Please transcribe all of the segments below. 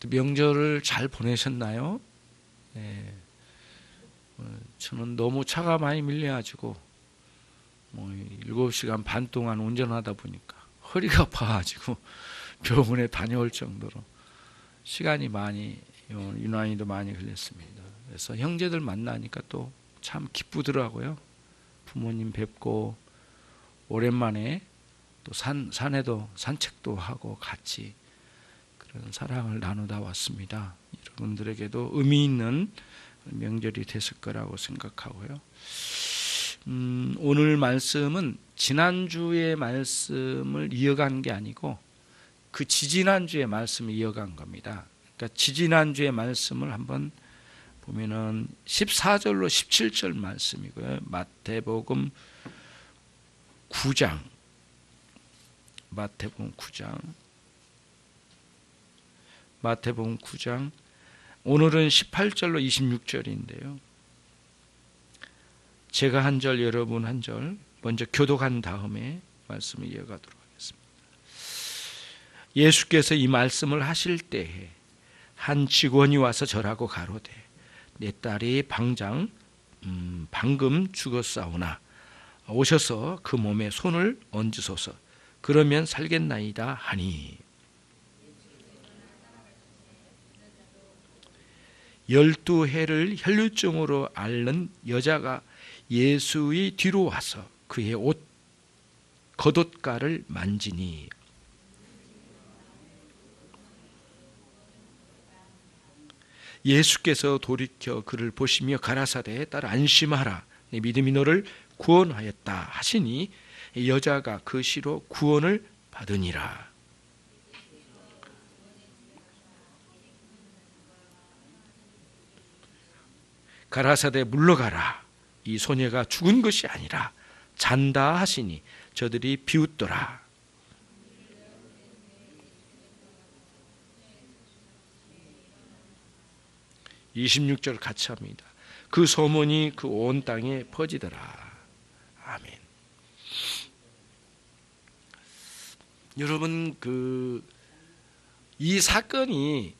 명절을 잘 보내셨나요? 네. 저는 너무 차가 많이 밀려가지고 7시간 반 동안 운전하다 보니까 허리가 아파가지고 병원에 다녀올 정도로 시간이 많이, 유난히도 많이 걸렸습니다. 그래서 형제들 만나니까 또 참 기쁘더라고요. 부모님 뵙고 오랜만에 또 산에도 산책도 하고 같이 그런 사랑을 나누다 왔습니다. 여러분들에게도 의미 있는 명절이 됐을 거라고 생각하고요. 오늘 말씀은 지난주의 말씀을 이어간 게 아니고 그 지지난주의 말씀을 이어간 겁니다. 그러니까 지지난주의 말씀을 한번 보면은 14절로 17절 말씀이고요. 마태복음 9장 오늘은 18절로 26절인데요. 제가 한 절, 여러분 한 절 먼저 교독한 다음에 말씀을 이어가도록 하겠습니다. 예수께서 이 말씀을 하실 때에 한 직원이 와서 절하고 가로되 내 딸이 방금 죽었사오나 오셔서 그 몸에 손을 얹으소서 그러면 살겠나이다 하니 12해를 혈루증으로 앓는 여자가 예수의 뒤로 와서 그의 옷 겉옷가를 만지니 예수께서 돌이켜 그를 보시며 가라사대 딸아 안심하라 내 믿음이 너를 구원하였다 하시니 여자가 그 시로 구원을 받으니라. 가라사대 물러가라 이 소녀가 죽은 것이 아니라 잔다 하시니 저들이 비웃더라. (26절) 같이 합니다. 그 소문이 그 온 땅에 퍼지더라. 아멘. 여러분 이 사건이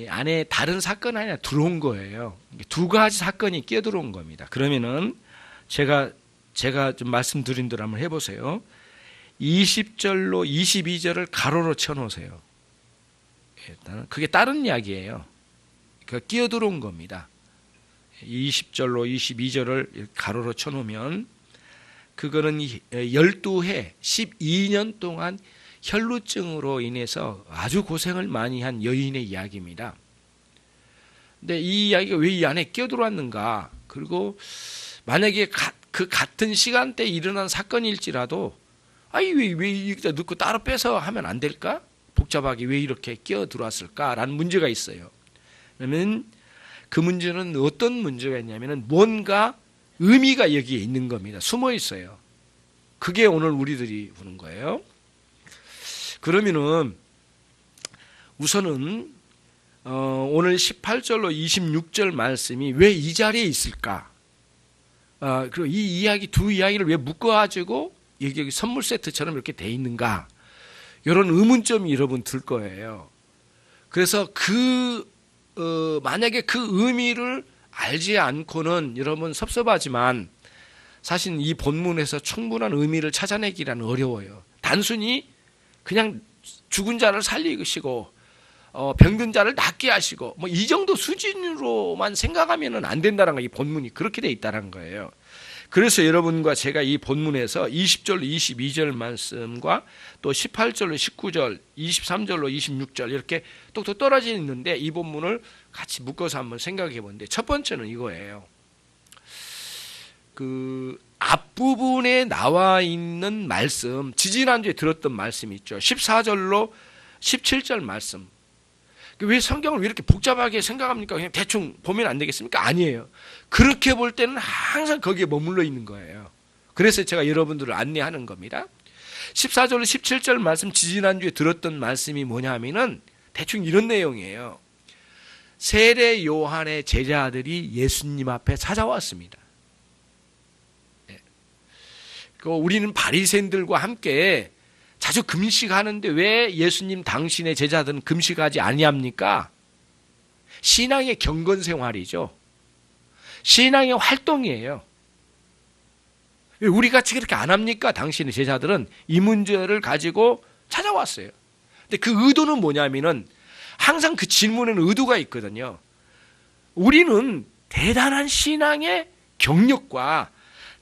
안에 다른 사건 아니라 들어온 거예요. 두 가지 사건이 끼어들어온 겁니다. 그러면은 제가 좀 말씀드린 대로 한번 해보세요. 20절로 22절을 가로로 쳐놓으세요. 그게 다른 이야기예요. 그러니까 끼어들어온 겁니다. 20절로 22절을 가로로 쳐놓으면 그거는 12해 12년 동안 혈루증으로 인해서 아주 고생을 많이 한 여인의 이야기입니다. 근데 이 이야기가 왜 이 안에 끼어들어왔는가? 그리고 만약에 그 같은 시간대에 일어난 사건일지라도 왜 이렇게 넣고 따로 빼서 하면 안 될까? 복잡하게 왜 이렇게 끼어들어왔을까라는 문제가 있어요. 그러면 그 문제는 어떤 문제가 있냐면은 뭔가 의미가 여기에 있는 겁니다. 숨어 있어요. 그게 오늘 우리들이 보는 거예요. 그러면은 우선은 오늘 18절로 26절 말씀이 왜 이 자리에 있을까? 그리고 이 이야기 두 이야기를 왜 묶어가지고 여기 선물 세트처럼 이렇게 돼 있는가? 이런 의문점이 여러분 들 거예요. 그래서 만약에 그 의미를 알지 않고는 여러분 섭섭하지만 사실 이 본문에서 충분한 의미를 찾아내기란 어려워요. 단순히 그냥 죽은 자를 살리시고 병든 자를 낫게 하시고 이 정도 수준으로만 생각하면 안 된다는 거예요. 이 본문이 그렇게 돼 있다는 거예요. 그래서 여러분과 제가 이 본문에서 20절, 22절 말씀과 또 18절로 19절, 23절로 26절 이렇게 뚝뚝 떨어져 있는데 이 본문을 같이 묶어서 한번 생각해 보는데 첫 번째는 이거예요. 그 앞부분에 나와 있는 말씀, 지지난주에 들었던 말씀 있죠. 14절로 17절 말씀. 왜 성경을 왜 이렇게 복잡하게 생각합니까? 그냥 대충 보면 안 되겠습니까? 아니에요. 그렇게 볼 때는 항상 거기에 머물러 있는 거예요. 그래서 제가 여러분들을 안내하는 겁니다. 14절로 17절 말씀, 지지난주에 들었던 말씀이 뭐냐 하면은 대충 이런 내용이에요. 세례 요한의 제자들이 예수님 앞에 찾아왔습니다. 우리는 바리새인들과 함께 자주 금식하는데 왜 예수님 당신의 제자들은 금식하지 아니합니까? 신앙의 경건 생활이죠. 신앙의 활동이에요. 왜 우리 같이 그렇게 안 합니까? 당신의 제자들은 이 문제를 가지고 찾아왔어요. 근데 그 의도는 뭐냐면은 항상 그 질문에는 의도가 있거든요. 우리는 대단한 신앙의 경력과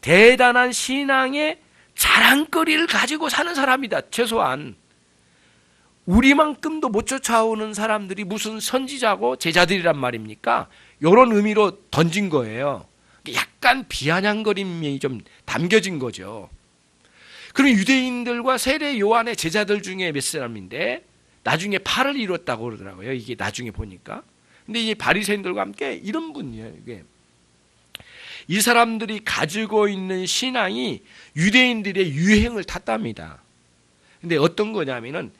대단한 신앙의 자랑거리를 가지고 사는 사람이다. 최소한 우리만큼도 못 쫓아오는 사람들이 무슨 선지자고 제자들이란 말입니까? 이런 의미로 던진 거예요. 약간 비아냥거림이 좀 담겨진 거죠. 그럼 유대인들과 세례 요한의 제자들 중에 몇 사람인데 나중에 팔을 이뤘다고 그러더라고요. 이게 나중에 보니까. 근데 이 바리새인들과 함께 이런 분이에요. 이게. 이 사람들이 가지고 있는 신앙이 유대인들의 유행을 탔답니다. 근데 어떤 거냐면은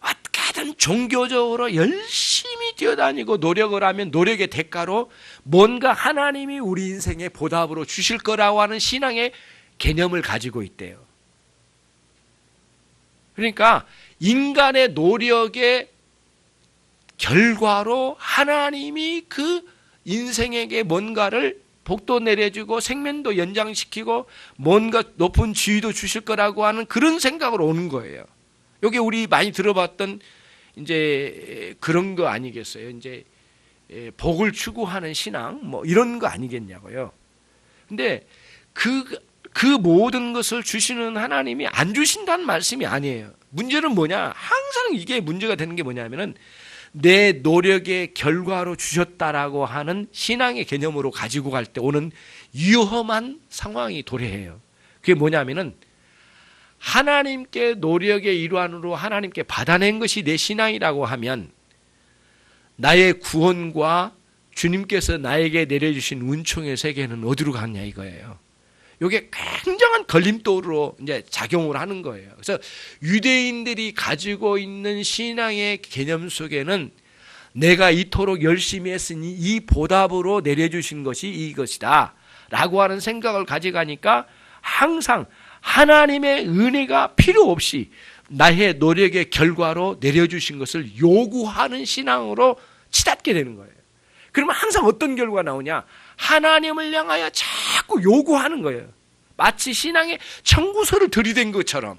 어떻게든 종교적으로 열심히 뛰어다니고 노력을 하면 노력의 대가로 뭔가 하나님이 우리 인생의 보답으로 주실 거라고 하는 신앙의 개념을 가지고 있대요. 그러니까 인간의 노력의 결과로 하나님이 그 인생에게 뭔가를 복도 내려주고 생명도 연장시키고 뭔가 높은 지위도 주실 거라고 하는 그런 생각으로 오는 거예요. 이게 우리 많이 들어봤던 이제 그런 거 아니겠어요? 이제 복을 추구하는 신앙 뭐 이런 거 아니겠냐고요. 근데 그 모든 것을 주시는 하나님이 안 주신다는 말씀이 아니에요. 문제는 뭐냐? 항상 이게 문제가 되는 게 뭐냐면은 내 노력의 결과로 주셨다라고 하는 신앙의 개념으로 가지고 갈 때 오는 위험한 상황이 도래해요. 그게 뭐냐면은 하나님께 노력의 일환으로 하나님께 받아낸 것이 내 신앙이라고 하면 나의 구원과 주님께서 나에게 내려주신 은총의 세계는 어디로 갔냐 이거예요. 이게 굉장한 걸림돌로 이제 작용을 하는 거예요. 그래서 유대인들이 가지고 있는 신앙의 개념 속에는 내가 이토록 열심히 했으니 이 보답으로 내려주신 것이 이것이다 라고 하는 생각을 가져가니까 항상 하나님의 은혜가 필요 없이 나의 노력의 결과로 내려주신 것을 요구하는 신앙으로 치닫게 되는 거예요. 그러면 항상 어떤 결과가 나오냐? 하나님을 향하여 자꾸 요구하는 거예요. 마치 신앙의 청구서를 들이댄 것처럼.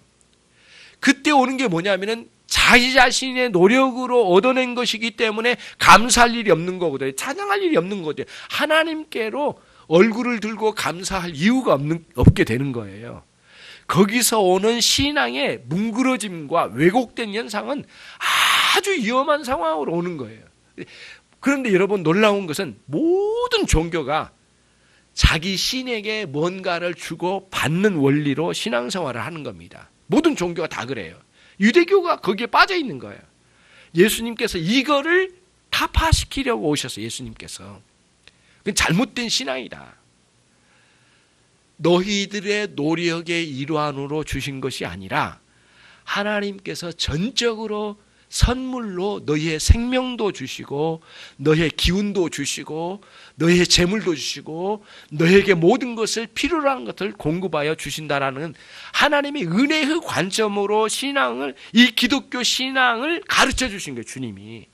그때 오는 게 뭐냐면은 자기 자신의 노력으로 얻어낸 것이기 때문에 감사할 일이 없는 거거든요. 찬양할 일이 없는 거죠. 하나님께로 얼굴을 들고 감사할 이유가 없게 되는 거예요. 거기서 오는 신앙의 뭉그러짐과 왜곡된 현상은 아주 위험한 상황으로 오는 거예요. 그런데 여러분 놀라운 것은 모든 종교가 자기 신에게 뭔가를 주고 받는 원리로 신앙생활을 하는 겁니다. 모든 종교가 다 그래요. 유대교가 거기에 빠져 있는 거예요. 예수님께서 이거를 타파시키려고 오셨어요. 예수님께서. 그건 잘못된 신앙이다. 너희들의 노력의 일환으로 주신 것이 아니라 하나님께서 전적으로 선물로 너희의 생명도 주시고 너희의 기운도 주시고 너희의 재물도 주시고 너희에게 모든 것을 필요로 하는 것을 공급하여 주신다라는 하나님의 은혜의 관점으로 신앙을 이 기독교 신앙을 가르쳐 주신 거예요. 주님이.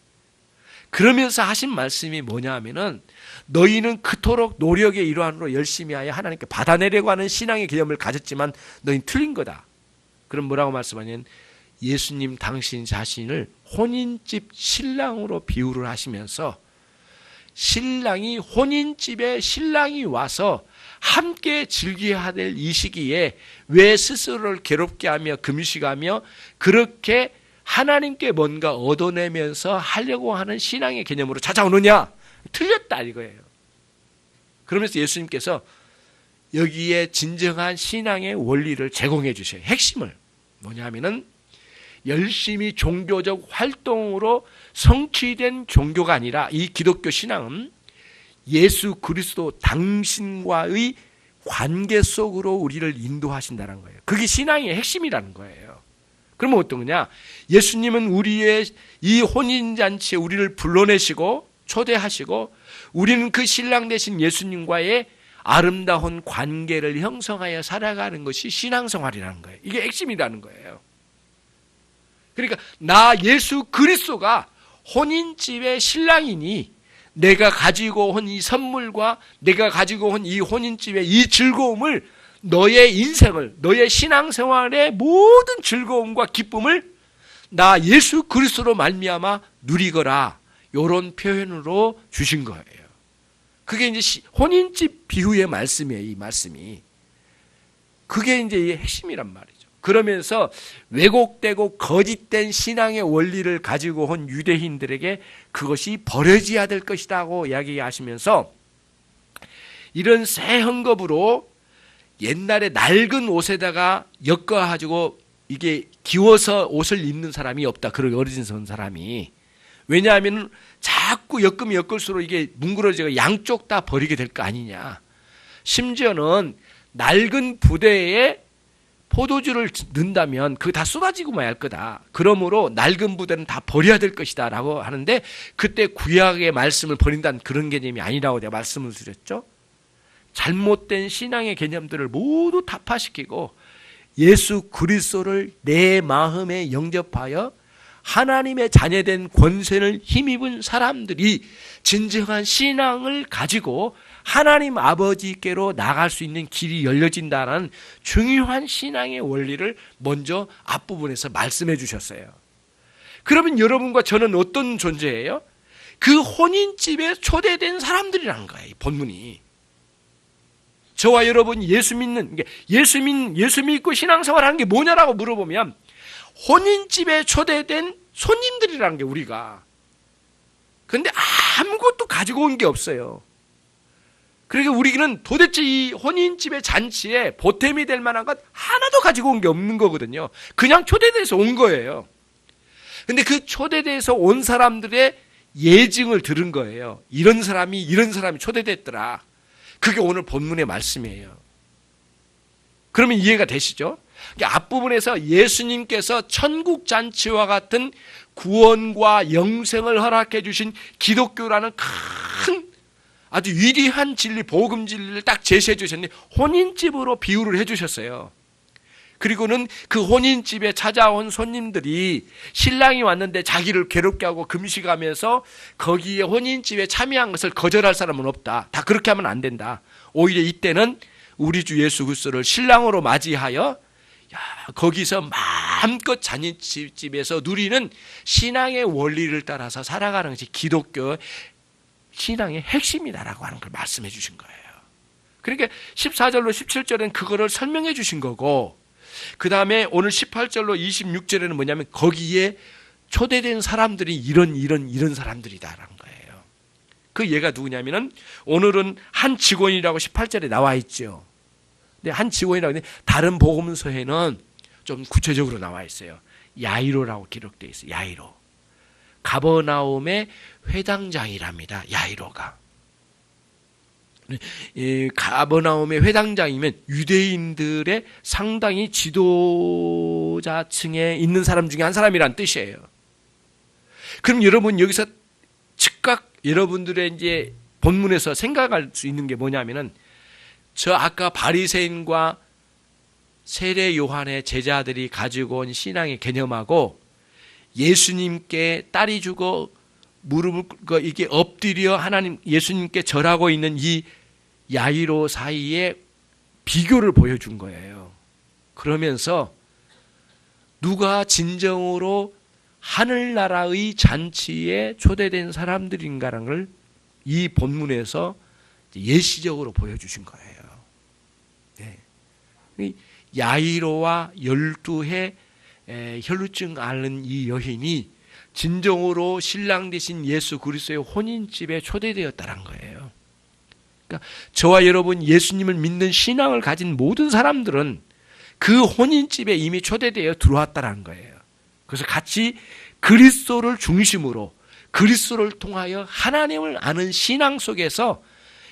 그러면서 하신 말씀이 뭐냐 하면은 너희는 그토록 노력의 일환으로 열심히 하여 하나님께 받아내려고 하는 신앙의 개념을 가졌지만 너희는 틀린 거다. 그럼 뭐라고 말씀하냐면 예수님 당신 자신을 혼인집 신랑으로 비유를 하시면서 신랑이 혼인집에 신랑이 와서 함께 즐겨야 될 이 시기에 왜 스스로를 괴롭게 하며 금식하며 그렇게 하나님께 뭔가 얻어내면서 하려고 하는 신앙의 개념으로 찾아오느냐? 틀렸다 이거예요. 그러면서 예수님께서 여기에 진정한 신앙의 원리를 제공해 주셔요. 핵심을 뭐냐 하면은 열심히 종교적 활동으로 성취된 종교가 아니라 이 기독교 신앙은 예수 그리스도 당신과의 관계 속으로 우리를 인도하신다는 거예요. 그게 신앙의 핵심이라는 거예요. 그러면 어떤 거냐? 예수님은 우리의 이 혼인잔치에 우리를 불러내시고 초대하시고 우리는 그 신랑 되신 예수님과의 아름다운 관계를 형성하여 살아가는 것이 신앙생활이라는 거예요. 이게 핵심이라는 거예요. 그러니까 나 예수 그리스도가 혼인집의 신랑이니 내가 가지고 온 이 선물과 내가 가지고 온 이 혼인집의 이 즐거움을 너의 인생을, 너의 신앙생활의 모든 즐거움과 기쁨을 나 예수 그리스도로 말미암아 누리거라. 이런 표현으로 주신 거예요. 그게 이제 혼인집 비유의 말씀이에요. 이 말씀이. 그게 이제 이 핵심이란 말이죠. 그러면서 왜곡되고 거짓된 신앙의 원리를 가지고 온 유대인들에게 그것이 버려져야 될 것이라고 이야기하시면서 이런 새 헝겊으로 옛날에 낡은 옷에다가 엮어가지고 이게 기워서 옷을 입는 사람이 없다. 그런 어르신 사람이. 왜냐하면 자꾸 엮으면 엮을수록 이게 뭉그러지고 양쪽 다 버리게 될 거 아니냐. 심지어는 낡은 부대에 포도주를 넣는다면 그거 다 쏟아지고 마야 할 거다. 그러므로 낡은 부대는 다 버려야 될 것이다 라고 하는데 그때 구약의 말씀을 버린다는 그런 개념이 아니라고 내가 말씀을 드렸죠. 잘못된 신앙의 개념들을 모두 타파시키고 예수 그리스도를 내 마음에 영접하여 하나님의 자녀된 권세를 힘입은 사람들이 진정한 신앙을 가지고 하나님 아버지께로 나갈 수 있는 길이 열려진다는 중요한 신앙의 원리를 먼저 앞부분에서 말씀해 주셨어요. 그러면 여러분과 저는 어떤 존재예요? 그 혼인집에 초대된 사람들이라는 거예요. 본문이. 저와 여러분이 예수 믿고 신앙생활하는 게 뭐냐라고 물어보면 혼인집에 초대된 손님들이라는 게 우리가. 그런데 아무것도 가지고 온 게 없어요. 그러니까 우리는 도대체 이 혼인집의 잔치에 보탬이 될 만한 것 하나도 가지고 온 게 없는 거거든요. 그냥 초대돼서 온 거예요. 근데 그 초대돼서 온 사람들의 예증을 들은 거예요. 이런 사람이 초대됐더라. 그게 오늘 본문의 말씀이에요. 그러면 이해가 되시죠? 앞부분에서 예수님께서 천국 잔치와 같은 구원과 영생을 허락해 주신 기독교라는 큰 아주 위대한 진리, 복음 진리를 딱 제시해 주셨는데 혼인집으로 비유를 해 주셨어요. 그리고는 그 혼인집에 찾아온 손님들이 신랑이 왔는데 자기를 괴롭게 하고 금식하면서 거기에 혼인집에 참여한 것을 거절할 사람은 없다. 다 그렇게 하면 안 된다. 오히려 이때는 우리 주 예수 그리스도를 신랑으로 맞이하여 거기서 마음껏 잔치집에서 누리는 신앙의 원리를 따라서 살아가는 것이 기독교 신앙의 핵심이다라고 하는 걸 말씀해 주신 거예요. 그러니까 14절로 17절은 그거를 설명해 주신 거고 그 다음에 오늘 18절로 26절에는 뭐냐면 거기에 초대된 사람들이 이런 사람들이다라는 거예요. 그 얘가 누구냐면은 오늘은 한 직원이라고 18절에 나와 있죠. 근데 한 직원이라고 했는데 다른 복음서에는 좀 구체적으로 나와 있어요. 야이로라고 기록되어 있어요. 야이로. 가버나움의 회당장이랍니다. 야이로가. 이 가버나움의 회당장이면 유대인들의 상당히 지도자층에 있는 사람 중에 한 사람이란 뜻이에요. 그럼 여러분 여기서 즉각 여러분들의 이제 본문에서 생각할 수 있는 게 뭐냐면은 저 아까 바리새인과 세례 요한의 제자들이 가지고 온 신앙의 개념하고 예수님께 딸이 죽어 무릎을 이게 엎드려 하나님 예수님께 절하고 있는 이 야이로 사이에 비교를 보여준 거예요. 그러면서 누가 진정으로 하늘나라의 잔치에 초대된 사람들인가라는 걸 이 본문에서 예시적으로 보여주신 거예요. 네. 야이로와 12해 혈루증 앓는 이 여인이 진정으로 신랑 되신 예수 그리스도의 혼인집에 초대되었다는 거예요. 그러니까 저와 여러분 예수님을 믿는 신앙을 가진 모든 사람들은 그 혼인집에 이미 초대되어 들어왔다는 거예요. 그래서 같이 그리스도를 중심으로 그리스도를 통하여 하나님을 아는 신앙 속에서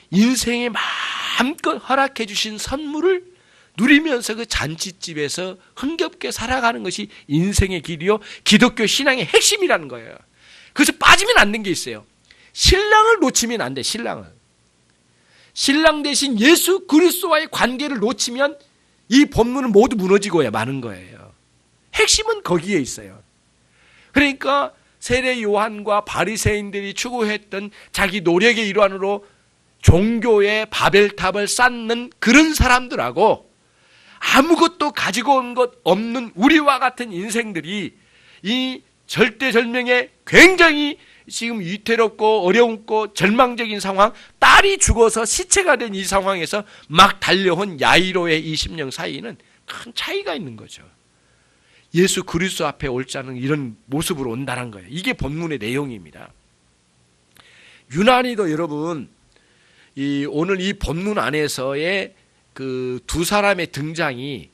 인생에 마음껏 허락해 주신 선물을 누리면서 그 잔치집에서 흥겹게 살아가는 것이 인생의 길이요 기독교 신앙의 핵심이라는 거예요. 그래서 빠지면 안 되는 게 있어요. 신랑을 놓치면 안 돼. 신랑 대신 예수 그리스도와의 관계를 놓치면 이 본문은 모두 무너지고야 마는 거예요. 핵심은 거기에 있어요. 그러니까 세례 요한과 바리새인들이 추구했던 자기 노력의 일환으로 종교의 바벨탑을 쌓는 그런 사람들하고 아무것도 가지고 온 것 없는 우리와 같은 인생들이 이 절대절명의 굉장히 지금 위태롭고 어려운고 절망적인 상황, 딸이 죽어서 시체가 된 이 상황에서 막 달려온 야이로의 이 심령 사이에는 큰 차이가 있는 거죠. 예수 그리스도 앞에 올 자는 이런 모습으로 온다는 거예요. 이게 본문의 내용입니다. 유난히도 여러분, 오늘 이 본문 안에서의 그 두 사람의 등장이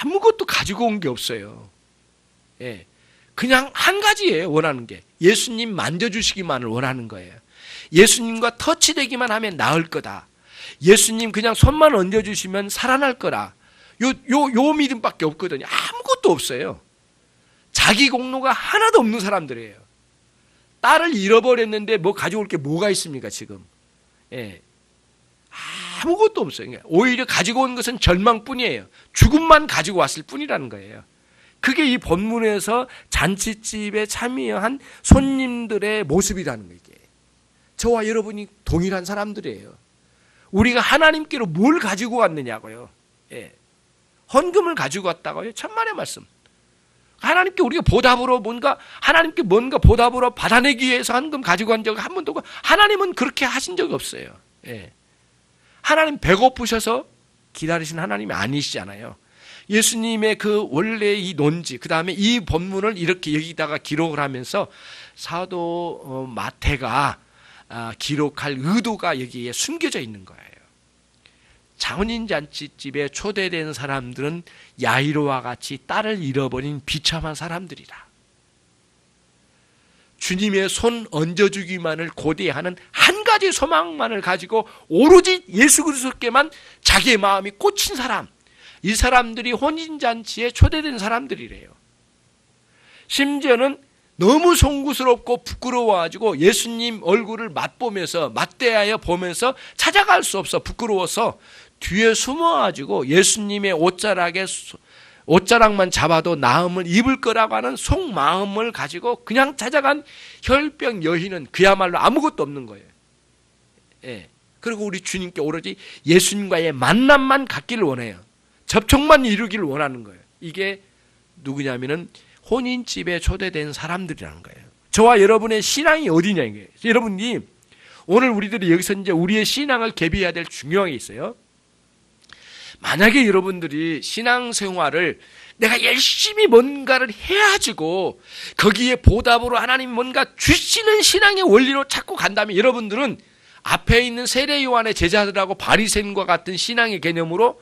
아무것도 가지고 온 게 없어요. 예. 그냥 한 가지예요, 원하는 게. 예수님 만져주시기만을 원하는 거예요. 예수님과 터치되기만 하면 나을 거다. 예수님 그냥 손만 얹어주시면 살아날 거라. 요 믿음밖에 없거든요. 아무것도 없어요. 자기 공로가 하나도 없는 사람들이에요. 딸을 잃어버렸는데 뭐 가져올 게 뭐가 있습니까, 지금? 예. 아무것도 없어요. 오히려 가지고 온 것은 절망뿐이에요. 죽음만 가지고 왔을 뿐이라는 거예요. 그게 이 본문에서 잔치집에 참여한 손님들의 모습이라는 거예요. 저와 여러분이 동일한 사람들이에요. 우리가 하나님께로 뭘 가지고 왔느냐고요. 예. 헌금을 가지고 왔다고요. 천만의 말씀. 하나님께 우리가 보답으로 하나님께 뭔가 보답으로 받아내기 위해서 헌금 가지고 간 적 한 번도 없고, 하나님은 그렇게 하신 적이 없어요. 예. 하나님 배고프셔서 기다리신 하나님이 아니시잖아요. 예수님의 그 원래 이 논지, 그 다음에 이 본문을 이렇게 여기다가 기록을 하면서 사도 마태가 기록할 의도가 여기에 숨겨져 있는 거예요. 장원인잔치집에 초대된 사람들은 야이로와 같이 딸을 잃어버린 비참한 사람들이라. 주님의 손 얹어주기만을 고대하는 한 가지 소망만을 가지고 오로지 예수 그리스도께만 자기의 마음이 꽂힌 사람, 이 사람들이 혼인잔치에 초대된 사람들이래요. 심지어는 너무 송구스럽고 부끄러워가지고 예수님 얼굴을 맞대하여 보면서 찾아갈 수 없어 부끄러워서 뒤에 숨어가지고 예수님의 옷자락만 잡아도 나음을 입을 거라고 하는 속마음을 가지고 그냥 찾아간 혈병 여인은 그야말로 아무것도 없는 거예요. 예. 그리고 우리 주님께 오로지 예수님과의 만남만 갖기를 원해요. 접촉만 이루기를 원하는 거예요. 이게 누구냐면은 혼인집에 초대된 사람들이라는 거예요. 저와 여러분의 신앙이 어디냐 이거예요. 여러분이 오늘 우리들이 여기서 이제 우리의 신앙을 개비해야 될 중요한 게 있어요. 만약에 여러분들이 신앙생활을 내가 열심히 뭔가를 해야지고 거기에 보답으로 하나님 뭔가 주시는 신앙의 원리로 찾고 간다면 여러분들은 앞에 있는 세례 요한의 제자들하고 바리새인과 같은 신앙의 개념으로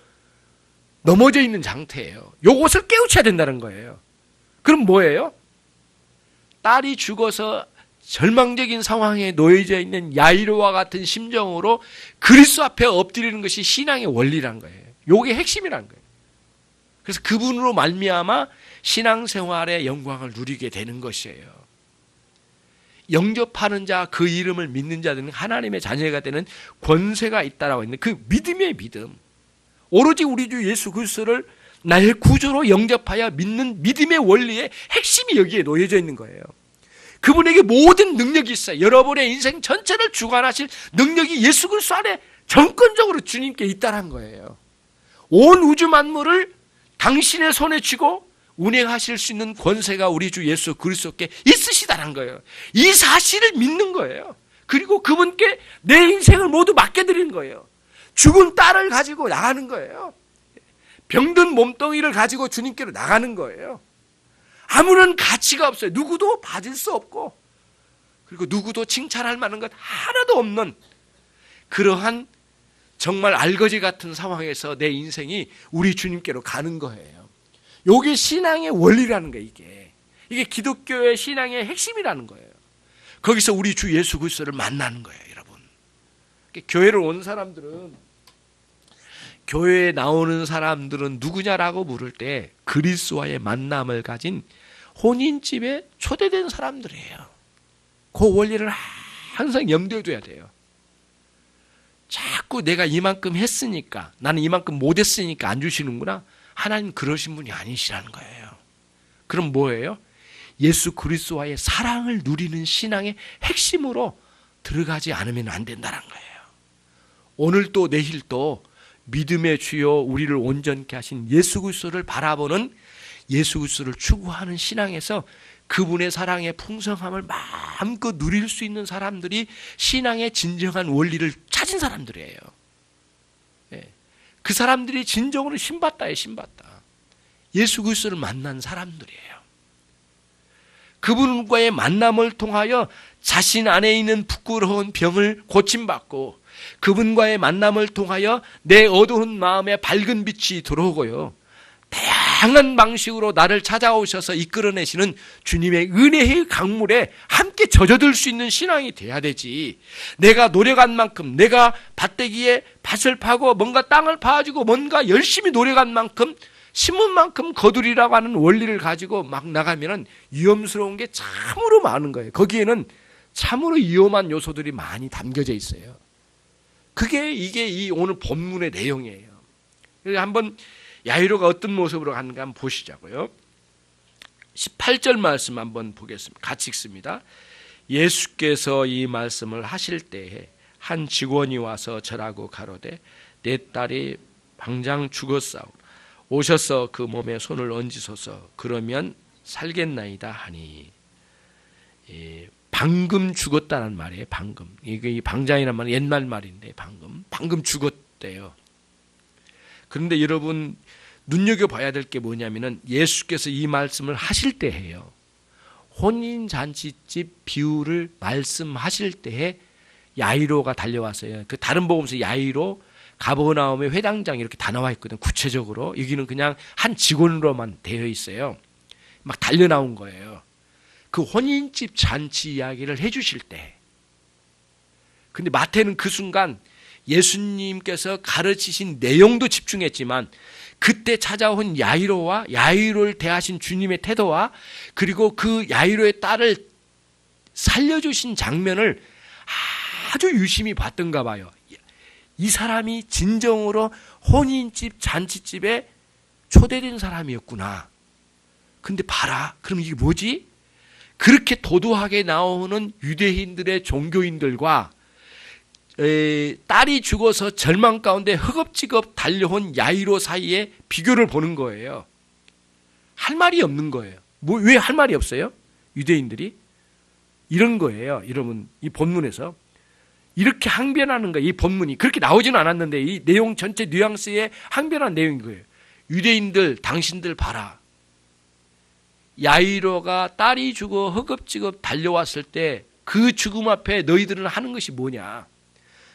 넘어져 있는 상태예요. 요것을 깨우쳐야 된다는 거예요. 그럼 뭐예요? 딸이 죽어서 절망적인 상황에 놓여져 있는 야이로와 같은 심정으로 그리스도 앞에 엎드리는 것이 신앙의 원리라는 거예요. 요게 핵심이라는 거예요. 그래서 그분으로 말미암아 신앙생활의 영광을 누리게 되는 것이에요. 영접하는 자, 그 이름을 믿는 자들은 하나님의 자녀가 되는 권세가 있다라고 있는 그 믿음의 믿음. 오로지 우리 주 예수 그리스도를 나의 구주로 영접하여 믿는 믿음의 원리의 핵심이 여기에 놓여져 있는 거예요. 그분에게 모든 능력이 있어요. 여러분의 인생 전체를 주관하실 능력이 예수 그리스도 안에 정권적으로 주님께 있다는 거예요. 온 우주 만물을 당신의 손에 쥐고 운행하실 수 있는 권세가 우리 주 예수 그리스도께 있으시다는 거예요. 이 사실을 믿는 거예요. 그리고 그분께 내 인생을 모두 맡겨드리는 거예요. 죽은 딸을 가지고 나가는 거예요. 병든 몸뚱이를 가지고 주님께로 나가는 거예요. 아무런 가치가 없어요. 누구도 받을 수 없고, 그리고 누구도 칭찬할 만한 것 하나도 없는 그러한 정말 알거지 같은 상황에서 내 인생이 우리 주님께로 가는 거예요. 이게 신앙의 원리라는 거예요. 이게 기독교의 신앙의 핵심이라는 거예요. 거기서 우리 주 예수 그리스도를 만나는 거예요, 여러분. 교회를 온 사람들은, 교회에 나오는 사람들은 누구냐라고 물을 때 그리스도와의 만남을 가진 혼인집에 초대된 사람들이에요. 그 원리를 항상 염두에 둬야 돼요. 자꾸 내가 이만큼 했으니까, 나는 이만큼 못했으니까 안 주시는구나. 하나님 그러신 분이 아니시라는 거예요. 그럼 뭐예요? 예수 그리스도와의 사랑을 누리는 신앙의 핵심으로 들어가지 않으면 안 된다는 거예요. 오늘 또 내일 또 믿음의 주여 우리를 온전케 하신 예수 그리스도를 바라보는 예수 그리스도를 추구하는 신앙에서 그분의 사랑의 풍성함을 마음껏 누릴 수 있는 사람들이 신앙의 진정한 원리를 찾은 사람들이에요. 그 사람들이 진정으로 신받다예요. 신받다. 예수 그리스도를 만난 사람들이에요. 그분과의 만남을 통하여 자신 안에 있는 부끄러운 병을 고침받고 그분과의 만남을 통하여 내 어두운 마음에 밝은 빛이 들어오고요. 다양한 방식으로 나를 찾아오셔서 이끌어내시는 주님의 은혜의 강물에 함께 젖어들 수 있는 신앙이 돼야 되지. 내가 노력한 만큼, 내가 밭대기에 밭을 파고 뭔가 땅을 파가지고 뭔가 열심히 노력한 만큼 심은 만큼 거두리라고 하는 원리를 가지고 막 나가면은 위험스러운 게 참으로 많은 거예요. 거기에는 참으로 위험한 요소들이 많이 담겨져 있어요. 이게 이 오늘 본문의 내용이에요. 그래서 한번 야이로가 어떤 모습으로 가는가 한번 보시자고요. 18절 말씀 한번 보겠습니다. 같이 읽습니다. 예수께서 이 말씀을 하실 때에 한 직원이 와서 절하고 가로되 내 딸이 당장 죽었사오. 오셔서 그 몸에 손을 얹으소서. 그러면 살겠나이다 하니. 방금 죽었다는 말이에요. 방금. 이게 방장이란 말은 옛날 말인데 방금 죽었대요. 그런데 여러분 눈여겨봐야 될 게 뭐냐면은 예수께서 이 말씀을 하실 때 해요. 혼인잔치집 비유를 말씀하실 때에 야이로가 달려왔어요. 그 다른 복음서 야이로 가버나움의 회당장 이렇게 다 나와 있거든. 구체적으로 여기는 그냥 한 직원으로만 되어 있어요. 막 달려 나온 거예요. 그 혼인집 잔치 이야기를 해주실 때. 근데 마태는 그 순간 예수님께서 가르치신 내용도 집중했지만 그때 찾아온 야이로를 대하신 주님의 태도와 그리고 그 야이로의 딸을 살려주신 장면을 아주 유심히 봤던가 봐요. 이 사람이 진정으로 혼인집 잔치집에 초대된 사람이었구나. 근데 봐라. 그럼 이게 뭐지? 그렇게 도도하게 나오는 유대인들의 종교인들과 딸이 죽어서 절망 가운데 허겁지겁 달려온 야이로 사이에 비교를 보는 거예요. 할 말이 없는 거예요. 왜 할 말이 없어요? 유대인들이 이런 거예요. 여러분 이 본문에서 이렇게 항변하는 거예요. 이 본문이 그렇게 나오지는 않았는데 이 내용 전체 뉘앙스에 항변한 내용인 거예요. 유대인들 당신들 봐라. 야이로가 딸이 죽어 허겁지겁 달려왔을 때 그 죽음 앞에 너희들은 하는 것이 뭐냐?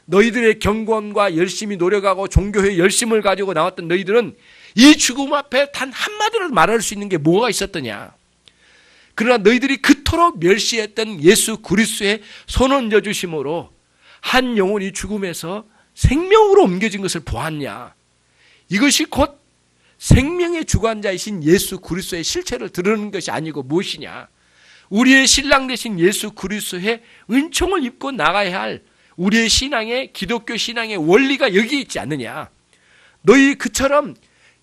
너희들의 경건과 열심히 노력하고 종교의 열심을 가지고 나왔던 너희들은 이 죽음 앞에 단 한마디로 말할 수 있는 게 뭐가 있었더냐? 그러나 너희들이 그토록 멸시했던 예수 그리스도의 손 얹어 주심으로 한 영혼이 죽음에서 생명으로 옮겨진 것을 보았냐? 이것이 곧 생명의 주관자이신 예수 그리스도의 실체를 드러내는 것이 아니고 무엇이냐? 우리의 신랑 되신 예수 그리스도의 은총을 입고 나가야 할 우리의 신앙의 기독교 신앙의 원리가 여기 있지 않느냐? 너희 그처럼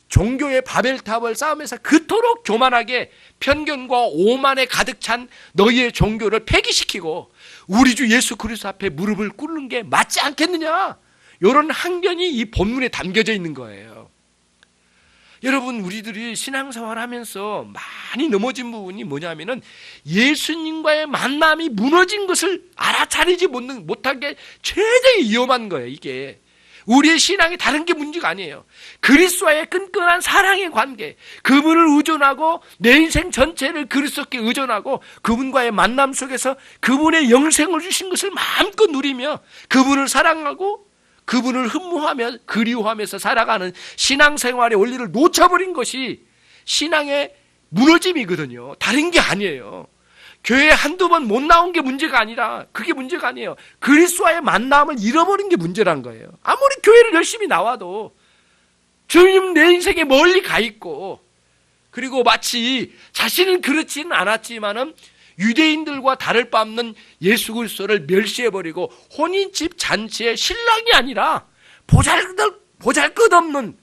종교의 바벨탑을 쌓으면서 그토록 교만하게 편견과 오만에 가득 찬 너희의 종교를 폐기시키고 우리 주 예수 그리스도 앞에 무릎을 꿇는 게 맞지 않겠느냐? 이런 항변이 이 본문에 담겨져 있는 거예요. 여러분 우리들이 신앙생활하면서 많이 넘어진 부분이 뭐냐면은 예수님과의 만남이 무너진 것을 알아차리지 못한 게 최대의 위험한 거예요. 이게 우리의 신앙이 다른 게 문제가 아니에요. 그리스도와의 끈끈한 사랑의 관계, 그분을 의존하고 내 인생 전체를 그리스도께 의존하고 그분과의 만남 속에서 그분의 영생을 주신 것을 마음껏 누리며 그분을 사랑하고 그분을 흠모하며 그리워하면서 살아가는 신앙생활의 원리를 놓쳐버린 것이 신앙의 무너짐이거든요. 다른 게 아니에요. 교회에 한두 번 못 나온 게 문제가 아니라 그게 문제가 아니에요. 그리스도와의 만남을 잃어버린 게 문제란 거예요. 아무리 교회를 열심히 나와도 주님 내 인생에 멀리 가 있고 그리고 마치 자신은 그렇지는 않았지만은 유대인들과 다를 바 없는 예수 그리스도를 멸시해버리고 혼인집 잔치의 신랑이 아니라 보잘것없는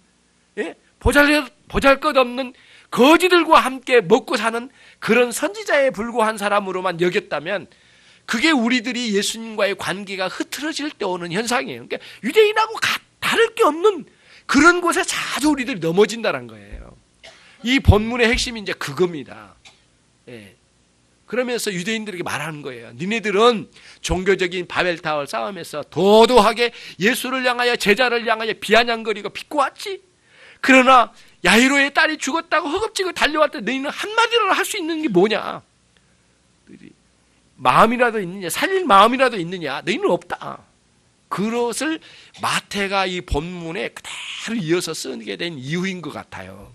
거지들과 함께 먹고 사는 그런 선지자에 불과한 사람으로만 여겼다면 그게 우리들이 예수님과의 관계가 흐트러질 때 오는 현상이에요. 그러니까 유대인하고 다를 게 없는 그런 곳에 자주 우리들이 넘어진다는 거예요. 이 본문의 핵심이 이제 그겁니다. 예. 그러면서 유대인들에게 말하는 거예요. 니네들은 종교적인 바벨타워 싸움에서 도도하게 예수를 향하여 제자를 향하여 비아냥거리고 비꼬았지. 그러나 야이로의 딸이 죽었다고 허겁지겁 달려왔을 때 너희는 한마디로 할 수 있는 게 뭐냐? 마음이라도 있느냐? 살릴 마음이라도 있느냐? 너희는 없다. 그것을 마태가 이 본문에 그대로 이어서 쓰게 된 이유인 것 같아요.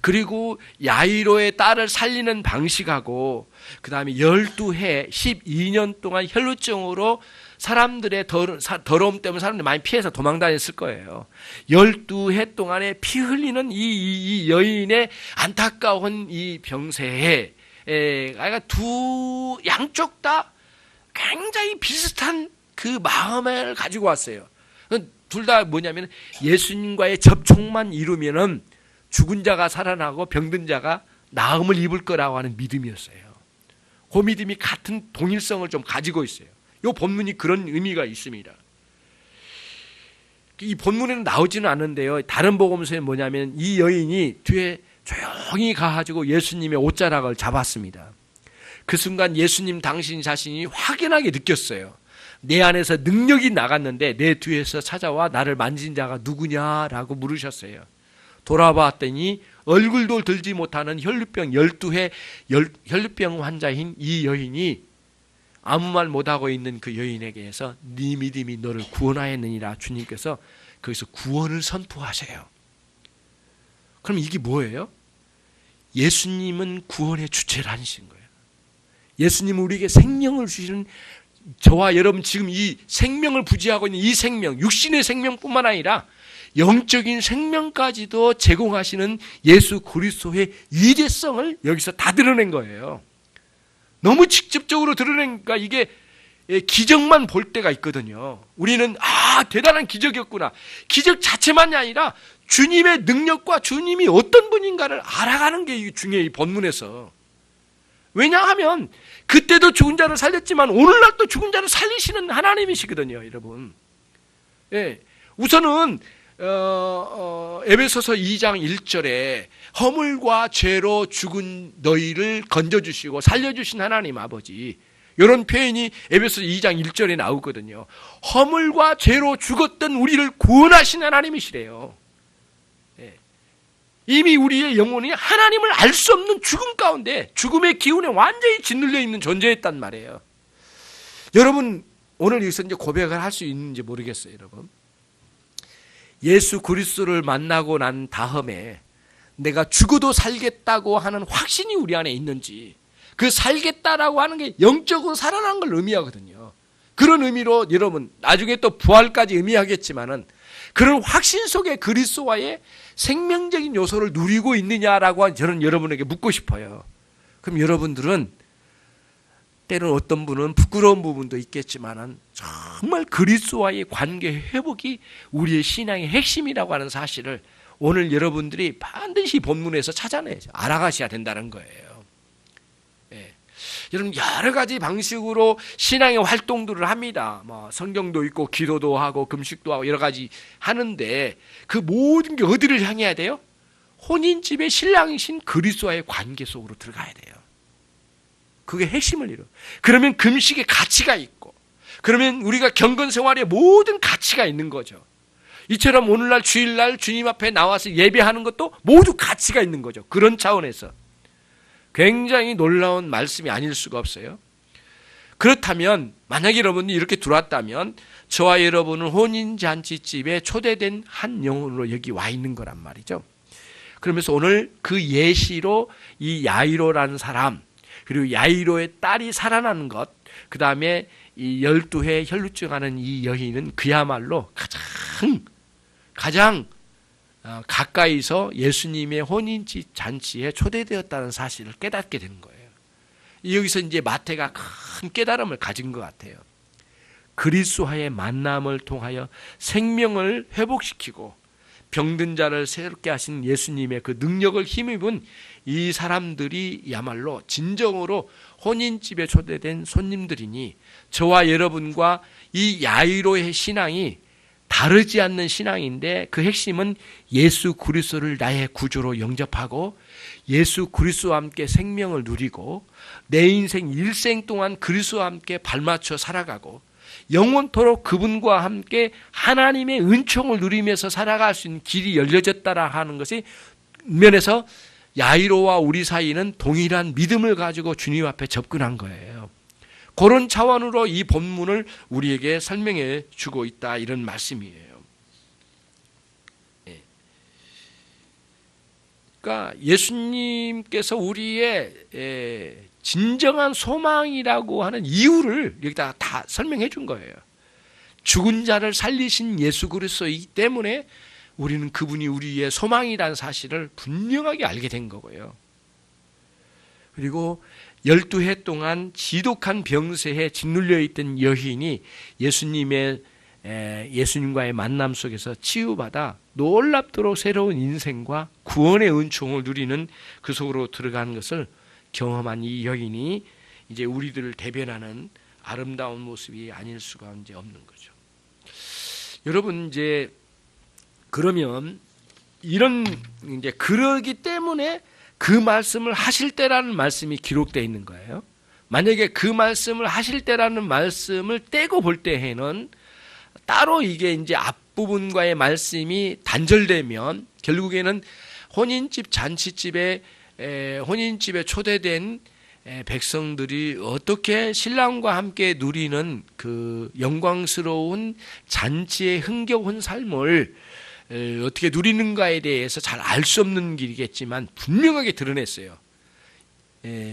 그리고 야이로의 딸을 살리는 방식하고 그 다음에 12해 12년 동안 혈루증으로 사람들의 더러움 때문에 사람들이 많이 피해서 도망다녔을 거예요. 12해 동안에 피 흘리는 이 여인의 안타까운 이 병세에 그러니까 양쪽 다 굉장히 비슷한 그 마음을 가지고 왔어요. 둘 다 뭐냐면 예수님과의 접촉만 이루면은 죽은 자가 살아나고 병든 자가 나음을 입을 거라고 하는 믿음이었어요. 그 믿음이 같은 동일성을 좀 가지고 있어요. 이 본문이 그런 의미가 있습니다. 이 본문에는 나오지는 않는데요. 다른 복음서에 뭐냐면 이 여인이 뒤에 조용히 가가지고 예수님의 옷자락을 잡았습니다. 그 순간 예수님 당신 자신이 확연하게 느꼈어요. 내 안에서 능력이 나갔는데 내 뒤에서 찾아와 나를 만진 자가 누구냐라고 물으셨어요. 돌아봤더니 얼굴도 들지 못하는 혈루병 12회 혈루병 환자인 이 여인이 아무 말 못하고 있는 그 여인에게서 네 믿음이 너를 구원하였느니라 주님께서 거기서 구원을 선포하세요. 그럼 이게 뭐예요? 예수님은 구원의 주체를 하신 거예요. 예수님은 우리에게 생명을 주시는 저와 여러분 지금 이 생명을 부지하고 있는 이 생명, 육신의 생명뿐만 아니라 영적인 생명까지도 제공하시는 예수 그리스도의 위대성을 여기서 다 드러낸 거예요. 너무 직접적으로 드러내니까 이게 기적만 볼 때가 있거든요. 우리는 대단한 기적이었구나. 기적 자체만이 아니라 주님의 능력과 주님이 어떤 분인가를 알아가는 게 중요해요. 이 본문에서. 왜냐하면 그때도 죽은 자를 살렸지만 오늘날 또 죽은 자를 살리시는 하나님이시거든요. 여러분. 예. 우선은 에베소서 2장 1절에 허물과 죄로 죽은 너희를 건져주시고 살려주신 하나님 아버지, 이런 표현이 에베소서 2장 1절에 나오거든요. 허물과 죄로 죽었던 우리를 구원하신 하나님이시래요. 이미 우리의 영혼이 하나님을 알 수 없는 죽음 가운데 죽음의 기운에 완전히 짓눌려 있는 존재였단 말이에요. 여러분 오늘 여기서 이제 고백을 할 수 있는지 모르겠어요. 여러분 예수 그리스도를 만나고 난 다음에 내가 죽어도 살겠다고 하는 확신이 우리 안에 있는지, 그 살겠다라고 하는 게 영적으로 살아나는 걸 의미하거든요. 그런 의미로 여러분 나중에 또 부활까지 의미하겠지만은 그런 확신 속에 그리스도와의 생명적인 요소를 누리고 있느냐라고 저는 여러분에게 묻고 싶어요. 그럼 여러분들은 때로는 어떤 분은 부끄러운 부분도 있겠지만은 정말 그리스도와의 관계 회복이 우리의 신앙의 핵심이라고 하는 사실을 오늘 여러분들이 반드시 본문에서 찾아내야죠. 알아가셔야 된다는 거예요. 여러분 여러 가지 방식으로 신앙의 활동들을 합니다. 뭐 성경도 읽고 기도도 하고 금식도 하고 여러 가지 하는데 그 모든 게 어디를 향해야 돼요? 혼인집의 신랑이신 그리스도와의 관계 속으로 들어가야 돼요. 그게 핵심을 이뤄. 그러면 금식의 가치가 있고, 그러면 우리가 경건 생활에 모든 가치가 있는 거죠. 이처럼 오늘날 주일날 주님 앞에 나와서 예배하는 것도 모두 가치가 있는 거죠. 그런 차원에서 굉장히 놀라운 말씀이 아닐 수가 없어요. 그렇다면 만약에 여러분이 이렇게 들어왔다면 저와 여러분은 혼인잔치집에 초대된 한 영혼으로 여기 와 있는 거란 말이죠. 그러면서 오늘 그 예시로 이 야이로라는 사람, 그리고 야이로의 딸이 살아나는 것, 그 다음에 이 12회 혈루증하는 이 여인은 그야말로 가장 가까이서 예수님의 혼인잔치에 초대되었다는 사실을 깨닫게 되는 거예요. 여기서 이제 마태가 큰 깨달음을 가진 것 같아요. 그리스도와의 만남을 통하여 생명을 회복시키고 병든 자를 새롭게 하신 예수님의 그 능력을 힘입은 이 사람들이야말로 진정으로 혼인집에 초대된 손님들이니 저와 여러분과 이 야이로의 신앙이 다르지 않는 신앙인데 그 핵심은 예수 그리스도를 나의 구주로 영접하고 예수 그리스도와 함께 생명을 누리고 내 인생 일생 동안 그리스도와 함께 발맞춰 살아가고 영원토록 그분과 함께 하나님의 은총을 누리면서 살아갈 수 있는 길이 열려졌다라 하는 것이 면에서 야이로와 우리 사이는 동일한 믿음을 가지고 주님 앞에 접근한 거예요. 그런 차원으로 이 본문을 우리에게 설명해 주고 있다, 이런 말씀이에요. 그러니까 예수님께서 우리의 진정한 소망이라고 하는 이유를 여기다 다 설명해 준 거예요. 죽은 자를 살리신 예수 그리스도이기 때문에 우리는 그분이 우리의 소망이라는 사실을 분명하게 알게 된 거고요. 그리고 12해 동안 지독한 병세에 짓눌려 있던 여인이 예수님과의 만남 속에서 치유받아 놀랍도록 새로운 인생과 구원의 은총을 누리는 그 속으로 들어가는 것을 경험한 이 여인이 이제 우리들을 대변하는 아름다운 모습이 아닐 수가 이제 없는 거죠. 여러분, 이제 그러면 이제 그러기 때문에 그 말씀을 하실 때라는 말씀이 기록되어 있는 거예요. 만약에 그 말씀을 하실 때라는 말씀을 떼고 볼 때에는 따로 이게 이제 앞부분과의 말씀이 단절되면 결국에는 혼인집에 초대된 백성들이 어떻게 신랑과 함께 누리는 그 영광스러운 잔치의 흥겨운 삶을 어떻게 누리는가에 대해서 잘 알 수 없는 길이겠지만 분명하게 드러냈어요.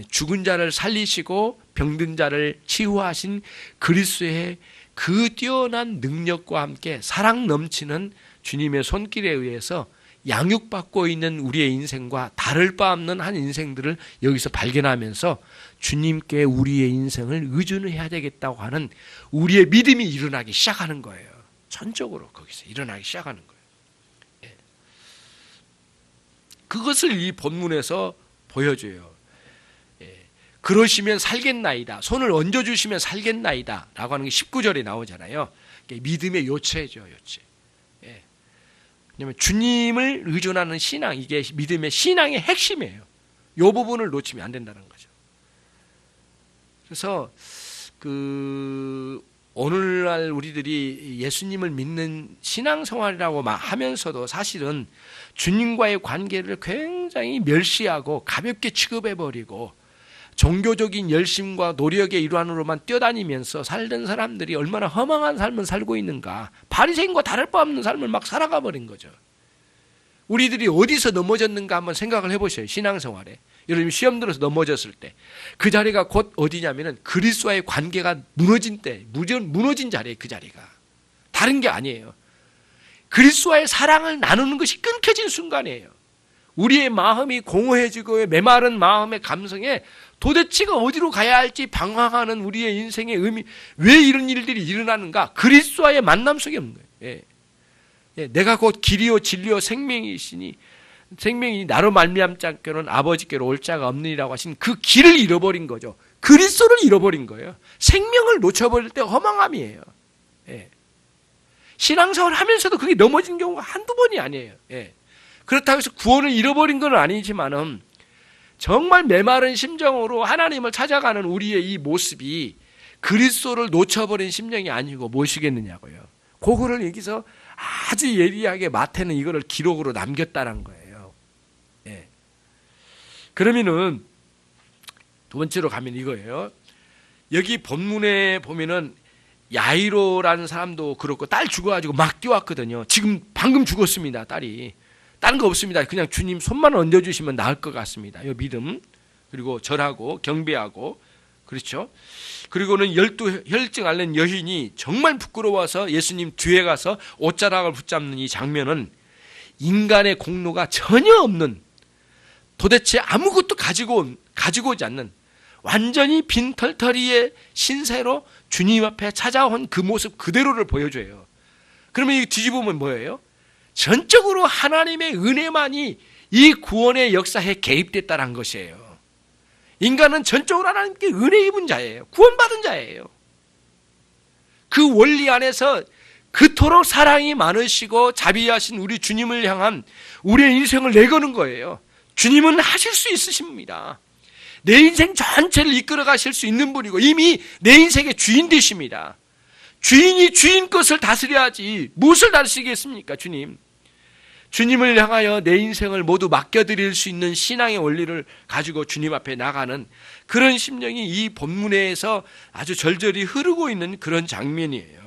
죽은 자를 살리시고 병든 자를 치유하신 그리스도의 그 뛰어난 능력과 함께 사랑 넘치는 주님의 손길에 의해서 양육받고 있는 우리의 인생과 다를 바 없는 한 인생들을 여기서 발견하면서 주님께 우리의 인생을 의존해야 되겠다고 하는 우리의 믿음이 일어나기 시작하는 거예요. 전적으로 거기서 일어나기 시작하는 거예요. 그것을 이 본문에서 보여줘요. 그러시면 살겠나이다. 손을 얹어주시면 살겠나이다. 라고 하는 게 19절에 나오잖아요. 믿음의 요체죠, 요체. 왜냐하면 주님을 의존하는 신앙, 이게 믿음의 신앙의 핵심이에요. 이 부분을 놓치면 안 된다는 거죠. 그래서 오늘날 우리들이 예수님을 믿는 신앙생활이라고 하면서도 사실은 주님과의 관계를 굉장히 멸시하고 가볍게 취급해버리고 종교적인 열심과 노력의 일환으로만 뛰어다니면서 살던 사람들이 얼마나 허망한 삶을 살고 있는가, 바리새인과 다를 바 없는 삶을 막 살아가 버린 거죠. 우리들이 어디서 넘어졌는가 한번 생각을 해보세요. 신앙생활에 여러분 시험 들어서 넘어졌을 때 그 자리가 곧 어디냐면은 그리스도와의 관계가 무너진 때, 무너진 자리에 그 자리가 다른 게 아니에요. 그리스도와의 사랑을 나누는 것이 끊겨진 순간이에요. 우리의 마음이 공허해지고 메마른 마음의 감성에 도대체가 어디로 가야 할지 방황하는 우리의 인생의 의미, 왜 이런 일들이 일어나는가? 그리스도와의 만남 속에 없는 거예요. 내가 곧 길이요 진리요 생명이시니 생명이 나로 말미암지 않고는 아버지께로 올 자가 없느니라고 하신 그 길을 잃어버린 거죠. 그리스도를 잃어버린 거예요. 생명을 놓쳐버릴 때 허망함이에요. 신앙생활을 하면서도 그게 넘어진 경우가 한두 번이 아니에요. 그렇다고 해서 구원을 잃어버린 건 아니지만은 정말 메마른 심정으로 하나님을 찾아가는 우리의 이 모습이 그리스도를 놓쳐버린 심정이 아니고 무엇이겠느냐고요. 그거를 여기서 아주 예리하게 마태는 이거를 기록으로 남겼다는 거예요. 그러면은 두 번째로 가면 이거예요. 여기 본문에 보면은 야이로라는 사람도 그렇고 딸 죽어가지고 막 뛰어왔거든요. 지금 방금 죽었습니다, 딸이. 다른 거 없습니다. 그냥 주님 손만 얹어주시면 나을 것 같습니다. 이 믿음, 그리고 절하고 경배하고, 그렇죠. 그리고는 12혈증 앓는 여인이 정말 부끄러워서 예수님 뒤에 가서 옷자락을 붙잡는 이 장면은 인간의 공로가 전혀 없는, 도대체 아무것도 가지고 오지 않는 완전히 빈털터리의 신세로 주님 앞에 찾아온 그 모습 그대로를 보여줘요. 그러면 이거 뒤집으면 뭐예요? 전적으로 하나님의 은혜만이 이 구원의 역사에 개입됐다는 것이에요. 인간은 전적으로 하나님께 은혜 입은 자예요. 구원받은 자예요. 그 원리 안에서 그토록 사랑이 많으시고 자비하신 우리 주님을 향한 우리의 인생을 내거는 거예요. 주님은 하실 수 있으십니다. 내 인생 전체를 이끌어 가실 수 있는 분이고 이미 내 인생의 주인 되십니다. 주인이 주인 것을 다스려야지 무엇을 다스리겠습니까? 주님을 향하여 내 인생을 모두 맡겨드릴 수 있는 신앙의 원리를 가지고 주님 앞에 나가는 그런 심령이 이 본문에서 아주 절절히 흐르고 있는 그런 장면이에요.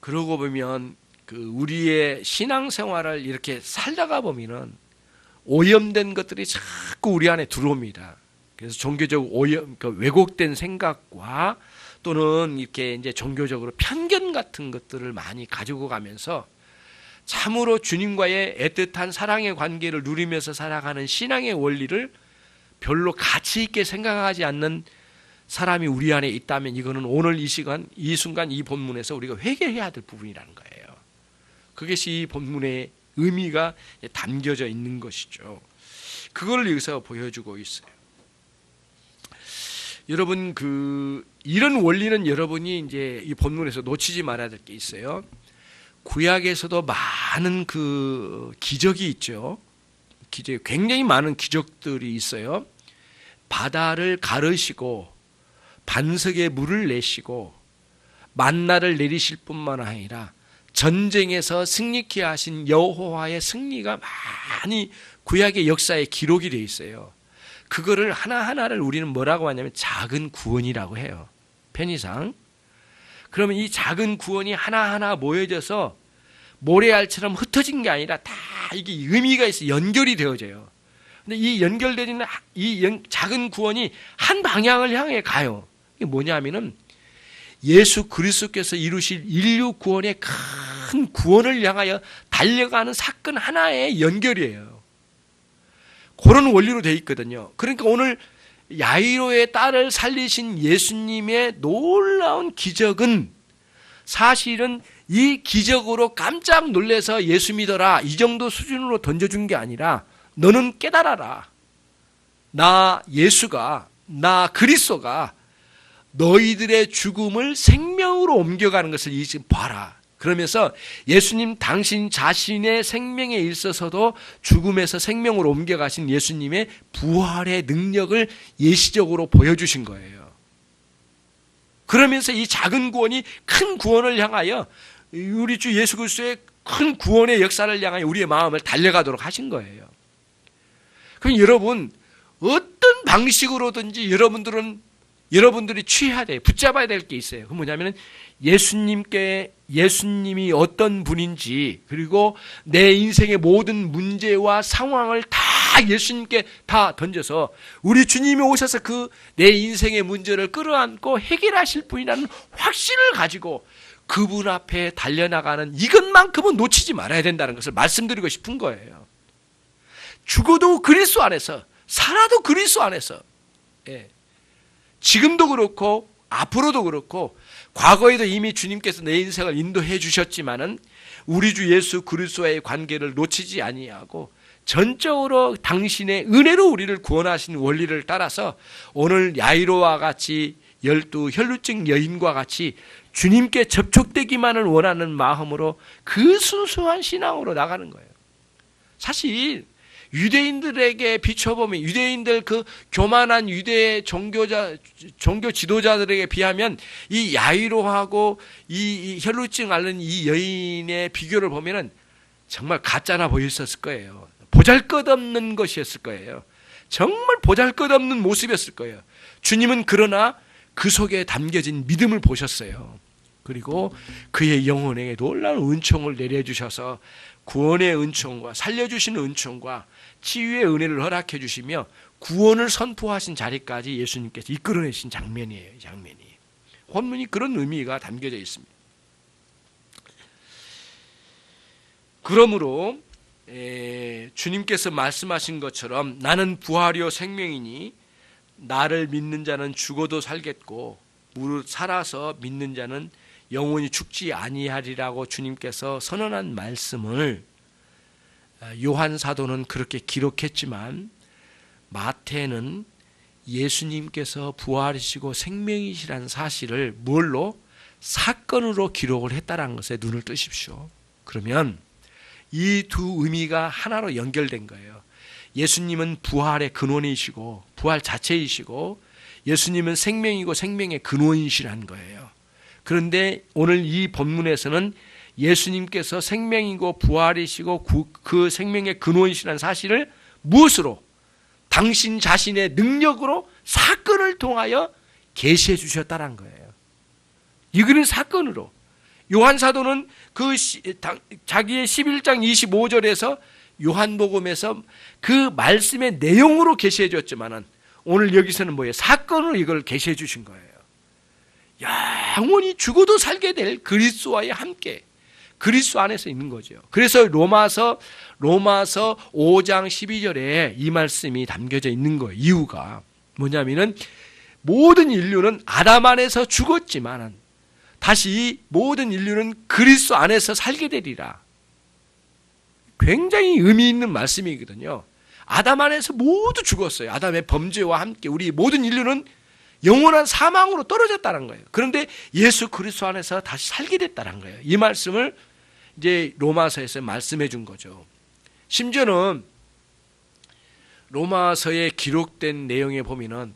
그러고 보면 우리의 신앙생활을 이렇게 살다가 보면은 오염된 것들이 자꾸 우리 안에 들어옵니다. 그래서 종교적 왜곡된 생각과 또는 이렇게 이제 종교적으로 편견 같은 것들을 많이 가지고 가면서 참으로 주님과의 애틋한 사랑의 관계를 누리면서 살아가는 신앙의 원리를 별로 가치 있게 생각하지 않는 사람이 우리 안에 있다면 이거는 오늘 이 시간, 이 순간 이 본문에서 우리가 회개해야 될 부분이라는 거예요. 그것이 이 본문의 의미가 담겨져 있는 것이죠. 그걸 여기서 보여주고 있어요. 여러분 이런 원리는 여러분이 이제 이 본문에서 놓치지 말아야 될 게 있어요. 구약에서도 많은 기적이 있죠. 굉장히 많은 기적들이 있어요. 바다를 가르시고 반석에 물을 내시고 만나를 내리실 뿐만 아니라 전쟁에서 승리케 하신 여호와의 승리가 많이 구약의 역사에 기록이 되어 있어요. 그거를 하나하나를 우리는 뭐라고 하냐면 작은 구원이라고 해요. 편의상. 그러면 이 작은 구원이 하나하나 모여져서 모래알처럼 흩어진 게 아니라 다 이게 의미가 있어 연결이 되어져요. 근데 이 연결되는 이 작은 구원이 한 방향을 향해 가요. 이게 뭐냐면은 예수 그리스도께서 이루실 인류 구원의 큰 구원을 향하여 달려가는 사건 하나의 연결이에요. 그런 원리로 되어 있거든요. 그러니까 오늘 야이로의 딸을 살리신 예수님의 놀라운 기적은 사실은 이 기적으로 깜짝 놀라서 예수 믿어라 이 정도 수준으로 던져준 게 아니라 너는 깨달아라. 나 예수가 나 그리스도가 너희들의 죽음을 생명으로 옮겨가는 것을 지금 봐라. 그러면서 예수님 당신 자신의 생명에 있어서도 죽음에서 생명으로 옮겨가신 예수님의 부활의 능력을 예시적으로 보여주신 거예요. 그러면서 이 작은 구원이 큰 구원을 향하여 우리 주 예수 그리스도의 큰 구원의 역사를 향하여 우리의 마음을 달려가도록 하신 거예요. 그럼 여러분 어떤 방식으로든지 여러분들이 취해야 돼요. 붙잡아야 될 게 있어요. 그 뭐냐면은 예수님이 어떤 분인지 그리고 내 인생의 모든 문제와 상황을 다 예수님께 다 던져서 우리 주님이 오셔서 내 인생의 문제를 끌어안고 해결하실 분이라는 확신을 가지고 그분 앞에 달려나가는 이것만큼은 놓치지 말아야 된다는 것을 말씀드리고 싶은 거예요. 죽어도 그리스도 안에서 살아도 그리스도 안에서 지금도 그렇고 앞으로도 그렇고 과거에도 이미 주님께서 내 인생을 인도해 주셨지만은 우리 주 예수 그리스도와의 관계를 놓치지 아니하고 전적으로 당신의 은혜로 우리를 구원하신 원리를 따라서 오늘 야이로와 같이 12 혈루증 여인과 같이 주님께 접촉되기만을 원하는 마음으로 그 순수한 신앙으로 나가는 거예요. 사실 유대인들에게 비춰보면 유대인들 그 교만한 유대 종교 지도자들에게 비하면 이 야이로하고 이 혈루증 앓는 이 여인의 비교를 보면은 정말 가짜나 보였었을 거예요. 보잘것없는 것이었을 거예요. 정말 보잘것없는 모습이었을 거예요. 주님은 그러나 그 속에 담겨진 믿음을 보셨어요. 그리고 그의 영혼에게 놀라운 은총을 내려주셔서 구원의 은총과 살려주시는 은총과 치유의 은혜를 허락해 주시며 구원을 선포하신 자리까지 예수님께서 이끌어내신 장면이에요. 이 장면이. 본문이 그런 의미가 담겨져 있습니다. 그러므로 주님께서 말씀하신 것처럼 나는 부활이요 생명이니 나를 믿는 자는 죽어도 살겠고 무릇 살아서 믿는 자는 영원히 죽지 아니하리라고 주님께서 선언한 말씀을 요한 사도는 그렇게 기록했지만 마태는 예수님께서 부활이시고 생명이시라는 사실을 뭘로? 사건으로 기록을 했다는 것에 눈을 뜨십시오. 그러면 이 두 의미가 하나로 연결된 거예요. 예수님은 부활의 근원이시고 부활 자체이시고 예수님은 생명이고 생명의 근원이시라는 거예요. 그런데 오늘 이 본문에서는 예수님께서 생명이고 부활이시고 그 생명의 근원이시라는 사실을 무엇으로? 당신 자신의 능력으로 사건을 통하여 계시해 주셨다는 거예요. 이거는 사건으로. 요한 사도는 자기의 11장 25절에서 요한복음에서 그 말씀의 내용으로 계시해 줬지만은 오늘 여기서는 뭐예요? 사건으로 이걸 계시해 주신 거예요. 영원히 죽어도 살게 될 그리스도와의 함께 그리스도 안에서 있는 거죠. 그래서 로마서 5장 12절에 이 말씀이 담겨져 있는 거예요. 이유가 뭐냐면은 모든 인류는 아담 안에서 죽었지만 다시 모든 인류는 그리스도 안에서 살게 되리라. 굉장히 의미 있는 말씀이거든요. 아담 안에서 모두 죽었어요. 아담의 범죄와 함께 우리 모든 인류는 영원한 사망으로 떨어졌다는 거예요. 그런데 예수 그리스도 안에서 다시 살게 됐다는 거예요. 이 말씀을 이제 로마서에서 말씀해 준 거죠. 심지어는 로마서에 기록된 내용에 보면은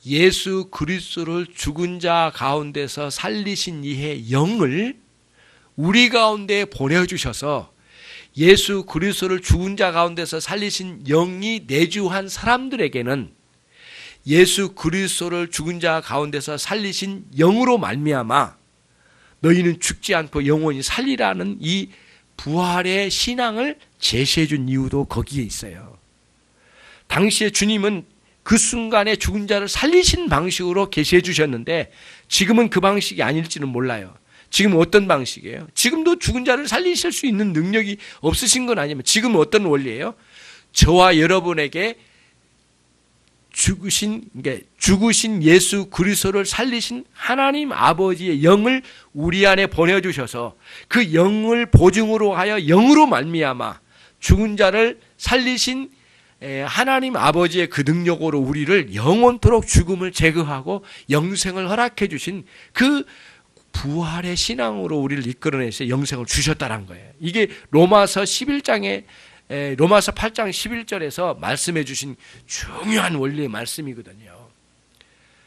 예수 그리스도를 죽은 자 가운데서 살리신 이의 영을 우리 가운데 보내주셔서 예수 그리스도를 죽은 자 가운데서 살리신 영이 내주한 사람들에게는 예수 그리스도를 죽은 자 가운데서 살리신 영으로 말미암아 너희는 죽지 않고 영원히 살리라는 이 부활의 신앙을 제시해 준 이유도 거기에 있어요. 당시에 주님은 그 순간에 죽은 자를 살리신 방식으로 계시해 주셨는데 지금은 그 방식이 아닐지는 몰라요. 지금 어떤 방식이에요? 지금도 죽은 자를 살리실 수 있는 능력이 없으신 건 아니면 지금 어떤 원리예요? 저와 여러분에게 죽으신 예수 그리스도를 살리신 하나님 아버지의 영을 우리 안에 보내주셔서 그 영을 보증으로 하여 영으로 말미암아 죽은 자를 살리신 하나님 아버지의 그 능력으로 우리를 영원토록 죽음을 제거하고 영생을 허락해 주신 그 부활의 신앙으로 우리를 이끌어내서 영생을 주셨다는 거예요. 이게 로마서 8장 11절에서 말씀해 주신 중요한 원리의 말씀이거든요.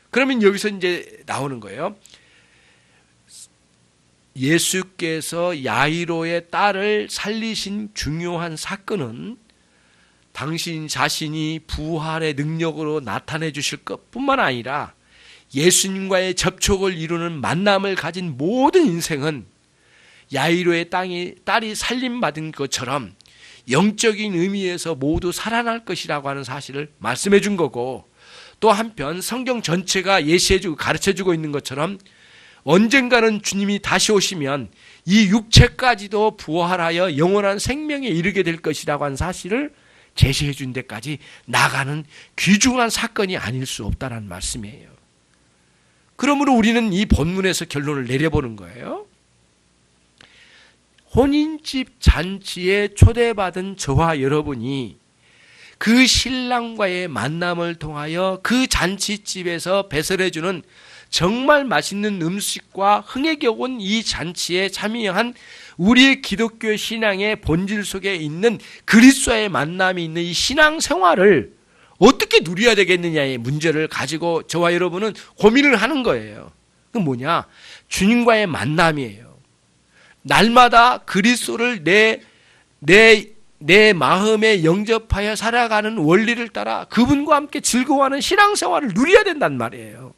그러면 여기서 이제 나오는 거예요. 예수께서 야이로의 딸을 살리신 중요한 사건은 당신 자신이 부활의 능력으로 나타내 주실 것뿐만 아니라 예수님과의 접촉을 이루는 만남을 가진 모든 인생은 야이로의 딸이 살림받은 것처럼 영적인 의미에서 모두 살아날 것이라고 하는 사실을 말씀해 준 거고, 또 한편 성경 전체가 예시해주고 가르쳐주고 있는 것처럼 언젠가는 주님이 다시 오시면 이 육체까지도 부활하여 영원한 생명에 이르게 될 것이라고 하는 사실을 제시해 준 데까지 나가는 귀중한 사건이 아닐 수 없다는 말씀이에요. 그러므로 우리는 이 본문에서 결론을 내려보는 거예요. 혼인집 잔치에 초대받은 저와 여러분이 그 신랑과의 만남을 통하여 그 잔치집에서 배설해주는 정말 맛있는 음식과 흥에 겨운 이 잔치에 참여한 우리의 기독교 신앙의 본질 속에 있는 그리스도와의 만남이 있는 이 신앙 생활을 어떻게 누려야 되겠느냐의 문제를 가지고 저와 여러분은 고민을 하는 거예요. 그건 뭐냐? 주님과의 만남이에요. 날마다 그리스도를 내 마음에 영접하여 살아가는 원리를 따라 그분과 함께 즐거워하는 신앙생활을 누려야 된단 말이에요.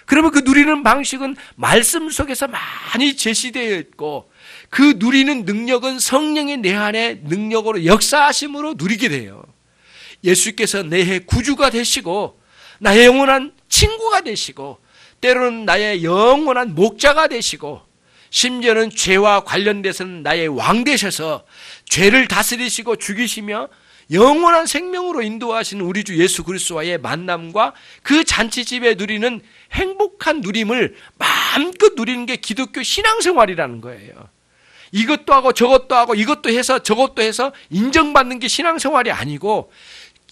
그러면 그 누리는 방식은 말씀 속에서 많이 제시되어 있고, 그 누리는 능력은 성령의 내 안에 능력으로 역사하심으로 누리게 돼요. 예수께서 내 구주가 되시고 나의 영원한 친구가 되시고 때로는 나의 영원한 목자가 되시고 심지어는 죄와 관련돼서는 나의 왕 되셔서 죄를 다스리시고 죽이시며 영원한 생명으로 인도하시는 우리 주 예수 그리스도와의 만남과 그 잔치집에 누리는 행복한 누림을 마음껏 누리는 게 기독교 신앙생활이라는 거예요. 이것도 하고 저것도 하고 이것도 해서 저것도 해서 인정받는 게 신앙생활이 아니고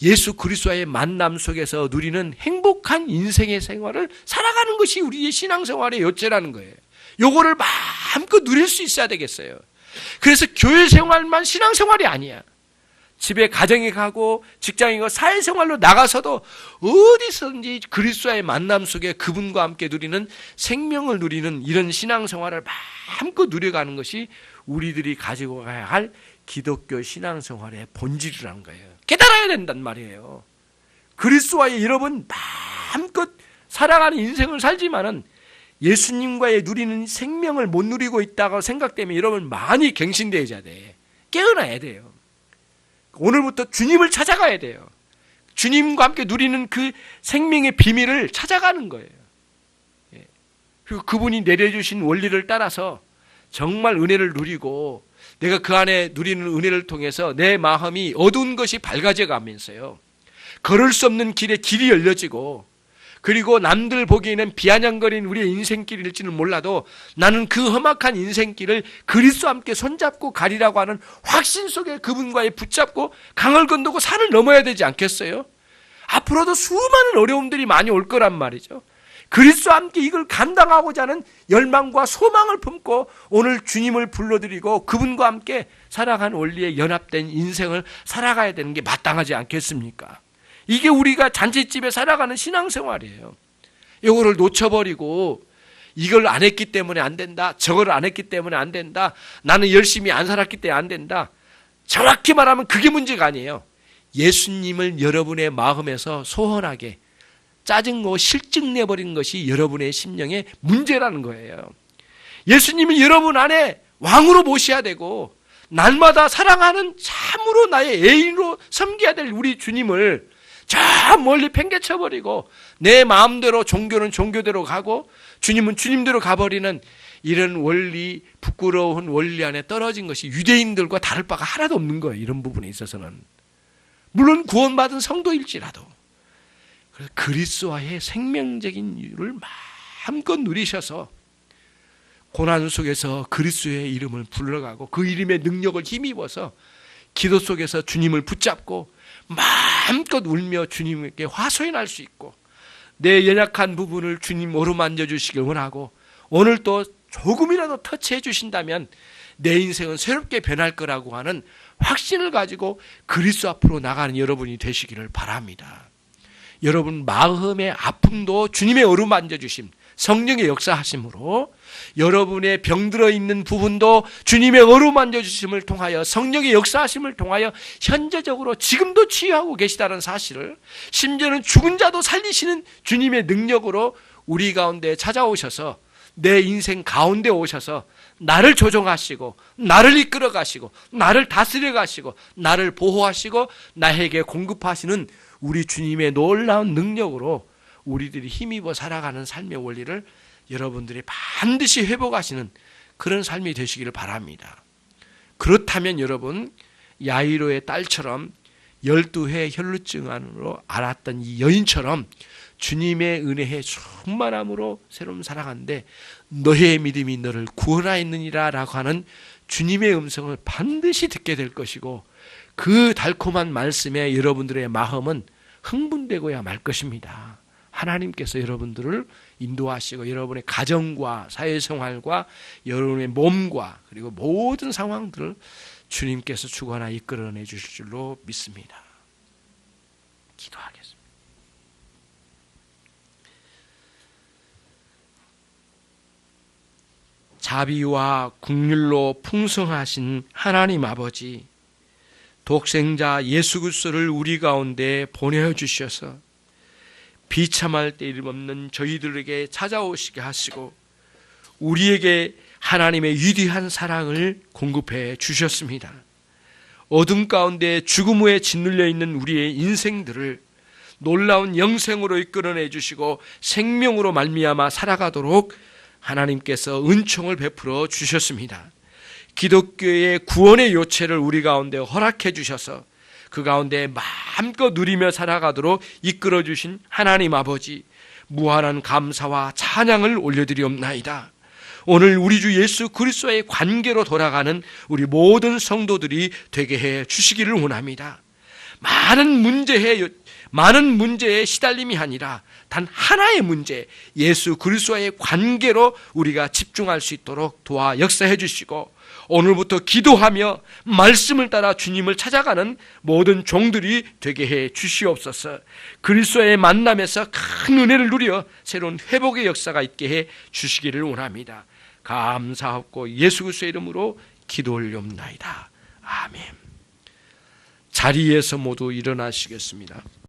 예수 그리스도와의 만남 속에서 누리는 행복한 인생의 생활을 살아가는 것이 우리의 신앙생활의 요체라는 거예요. 요거를 마음껏 누릴 수 있어야 되겠어요. 그래서 교회 생활만 신앙생활이 아니야. 집에 가정에 가고 직장에 가고 사회생활로 나가서도 어디서든지 그리스도와의 만남 속에 그분과 함께 누리는 생명을 누리는 이런 신앙생활을 마음껏 누려가는 것이 우리들이 가지고 가야 할 기독교 신앙생활의 본질이라는 거예요. 깨달아야 된단 말이에요. 그리스도와의 여러분 마음껏 살아가는 인생을 살지만은 예수님과의 누리는 생명을 못 누리고 있다고 생각되면 여러분 많이 갱신되어야 돼. 깨어나야 돼요. 오늘부터 주님을 찾아가야 돼요. 주님과 함께 누리는 그 생명의 비밀을 찾아가는 거예요. 그리고 그분이 내려주신 원리를 따라서 정말 은혜를 누리고 내가 그 안에 누리는 은혜를 통해서 내 마음이 어두운 것이 밝아져 가면서요. 걸을 수 없는 길에 길이 열려지고 그리고 남들 보기에는 비아냥거린 우리의 인생길일지는 몰라도 나는 그 험악한 인생길을 그리스도와 함께 손잡고 가리라고 하는 확신 속에 그분과의 붙잡고 강을 건너고 산을 넘어야 되지 않겠어요? 앞으로도 수많은 어려움들이 많이 올 거란 말이죠. 그리스도와 함께 이걸 감당하고자 하는 열망과 소망을 품고 오늘 주님을 불러드리고 그분과 함께 살아가는 원리에 연합된 인생을 살아가야 되는 게 마땅하지 않겠습니까? 이게 우리가 잔치집에 살아가는 신앙생활이에요. 이거를 놓쳐버리고 이걸 안 했기 때문에 안 된다. 저걸 안 했기 때문에 안 된다. 나는 열심히 안 살았기 때문에 안 된다. 정확히 말하면 그게 문제가 아니에요. 예수님을 여러분의 마음에서 소원하게 짜증내고 실증내버리는 것이 여러분의 심령의 문제라는 거예요. 예수님을 여러분 안에 왕으로 모셔야 되고 날마다 사랑하는 참으로 나의 애인으로 섬겨야 될 우리 주님을 저 멀리 팽개쳐버리고 내 마음대로 종교는 종교대로 가고 주님은 주님대로 가버리는 이런 원리, 부끄러운 원리 안에 떨어진 것이 유대인들과 다를 바가 하나도 없는 거예요. 이런 부분에 있어서는. 물론 구원받은 성도일지라도 그래서 그리스도와의 생명적인 이유를 마음껏 누리셔서 고난 속에서 그리스도의 이름을 불러가고 그 이름의 능력을 힘입어서 기도 속에서 주님을 붙잡고 마음껏 울며 주님께 화소연할 수 있고 내 연약한 부분을 주님 어루만져 주시길 원하고 오늘 또 조금이라도 터치해 주신다면 내 인생은 새롭게 변할 거라고 하는 확신을 가지고 그리스도 앞으로 나가는 여러분이 되시기를 바랍니다. 여러분 마음의 아픔도 주님의 어루만져 주심 성령의 역사하심으로 여러분의 병들어 있는 부분도 주님의 어루만져 주심을 통하여 성령의 역사하심을 통하여 현재적으로 지금도 치유하고 계시다는 사실을 심지어는 죽은 자도 살리시는 주님의 능력으로 우리 가운데 찾아오셔서 내 인생 가운데 오셔서 나를 조종하시고 나를 이끌어 가시고 나를 다스려 가시고 나를 보호하시고 나에게 공급하시는 우리 주님의 놀라운 능력으로 우리들이 힘입어 살아가는 삶의 원리를 여러분들이 반드시 회복하시는 그런 삶이 되시기를 바랍니다. 그렇다면 여러분 야이로의 딸처럼 12회 혈루증으로 앓았던 이 여인처럼 주님의 은혜에 충만함으로 새로운 살아가는데 너의 믿음이 너를 구원하였느니라 라고 하는 주님의 음성을 반드시 듣게 될 것이고 그 달콤한 말씀에 여러분들의 마음은 흥분되고야 말 것입니다. 하나님께서 여러분들을 인도하시고 여러분의 가정과 사회생활과 여러분의 몸과 그리고 모든 상황들을 주님께서 주관하여 이끌어내 주실 줄로 믿습니다. 기도하겠습니다. 자비와 긍휼로 풍성하신 하나님 아버지, 독생자 예수 그리스도를 우리 가운데 보내주셔서 비참할 때 이름없는 저희들에게 찾아오시게 하시고 우리에게 하나님의 위대한 사랑을 공급해 주셨습니다. 어둠 가운데 죽음 후에 짓눌려 있는 우리의 인생들을 놀라운 영생으로 이끌어내 주시고 생명으로 말미암아 살아가도록 하나님께서 은총을 베풀어 주셨습니다. 기독교의 구원의 요체를 우리 가운데 허락해 주셔서 그 가운데 마음껏 누리며 살아가도록 이끌어 주신 하나님 아버지, 무한한 감사와 찬양을 올려드리옵나이다. 오늘 우리 주 예수 그리스도의 관계로 돌아가는 우리 모든 성도들이 되게 해 주시기를 원합니다. 많은 문제에 시달림이 아니라 단 하나의 문제, 예수 그리스도의 관계로 우리가 집중할 수 있도록 도와 역사해 주시고, 오늘부터 기도하며 말씀을 따라 주님을 찾아가는 모든 종들이 되게 해 주시옵소서. 그리스도의 만남에서 큰 은혜를 누려 새로운 회복의 역사가 있게 해 주시기를 원합니다. 감사하고 예수 그리스도의 이름으로 기도 올리옵나이다. 아멘. 자리에서 모두 일어나시겠습니다.